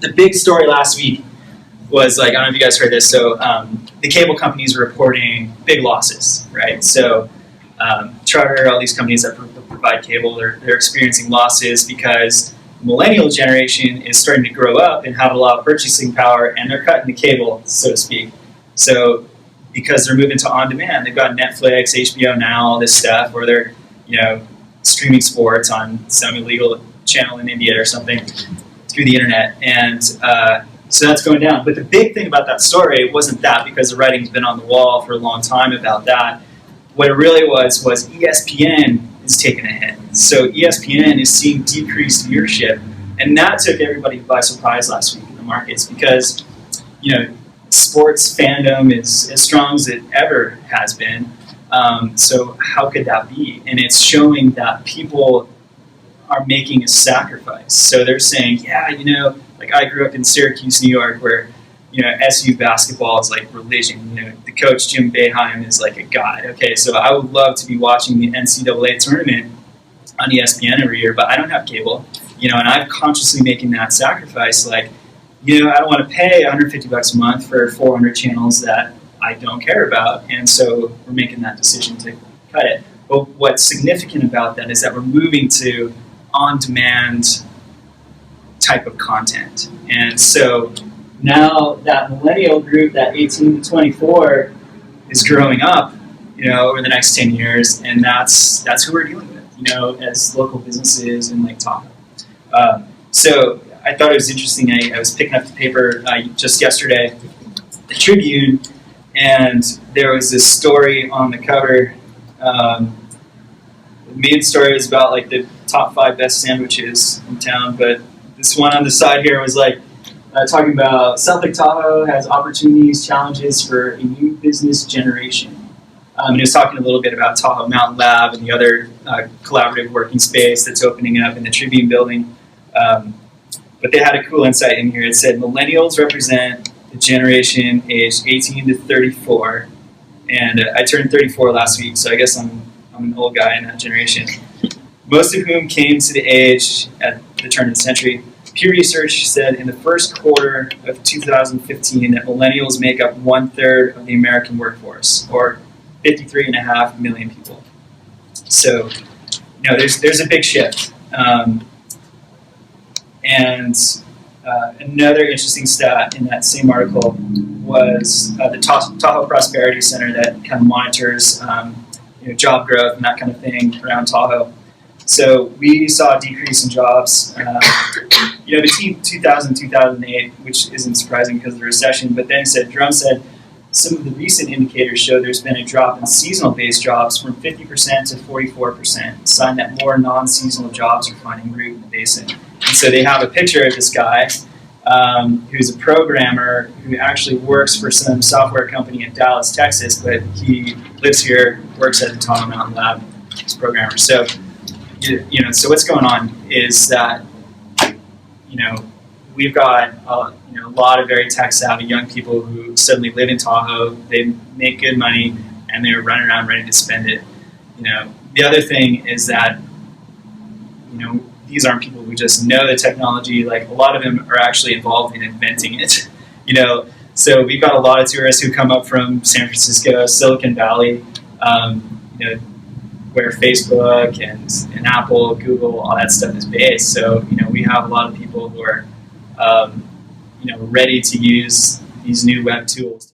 the big story last week was, like, I don't know if you guys heard this, so the cable companies are reporting big losses, right? So Charter, all these companies that provide cable, they're experiencing losses because the millennial generation is starting to grow up and have a lot of purchasing power, and they're cutting the cable, so to speak. So because they're moving to on-demand, they've got Netflix, HBO Now, all this stuff, or they're, streaming sports on some illegal channel in India or something through the internet, and so that's going down. But the big thing about that story wasn't that, because the writing's been on the wall for a long time about that. What it really was ESPN is taking a hit. So ESPN is seeing decreased viewership, and that took everybody by surprise last week in the markets, because sports fandom is as strong as it ever has been. So how could that be? And it's showing that people are making a sacrifice. So they're saying, like, I grew up in Syracuse, New York, where SU basketball is like religion. The coach, Jim Boeheim, is like a god. Okay, so I would love to be watching the NCAA tournament on ESPN every year, but I don't have cable, and I'm consciously making that sacrifice. Like, I don't want to pay $150 a month for 400 channels that I don't care about, and so we're making that decision to cut it. But what's significant about that is that we're moving to on-demand type of content, and so now that millennial group, that 18 to 24, is growing up, over the next 10 years, and that's who we're dealing with, as local businesses in Lake Tahoe. So I thought it was interesting. I was picking up the paper just yesterday, the Tribune, and there was this story on the cover. The main story was about, like, the top 5 best sandwiches in town, but this one on the side here was like, talking about South Lake Tahoe has opportunities, challenges for a new business generation. And he was talking a little bit about Tahoe Mountain Lab and the other collaborative working space that's opening up in the Tribune building. But they had a cool insight in here. It said, millennials represent the generation aged 18 to 34. And I turned 34 last week, so I guess I'm an old guy in that generation. Most of whom came to the age at the turn of the century. Pew Research said in the first quarter of 2015 that millennials make up 1/3 of the American workforce, or 53.5 million people. So, there's a big shift. And another interesting stat in that same article was the Tahoe Prosperity Center that kind of monitors job growth and that kind of thing around Tahoe. So we saw a decrease in jobs, between 2000 and 2008, which isn't surprising because of the recession. But then Jerome said, some of the recent indicators show there's been a drop in seasonal-based jobs from 50% to 44%, a sign that more non-seasonal jobs are finding root in the basin. And so they have a picture of this guy who's a programmer who actually works for some software company in Dallas, Texas, but he lives here, works at the Tahoe Mountain Lab, he's a programmer. So, so what's going on is that, we've got a lot of very tech-savvy young people who suddenly live in Tahoe, they make good money, and they're running around ready to spend it. The other thing is that, these aren't people who just know the technology. Like, a lot of them are actually involved in inventing it. So we've got a lot of tourists who come up from San Francisco, Silicon Valley, where Facebook and Apple, Google, all that stuff is based. So, we have a lot of people who are, ready to use these new web tools.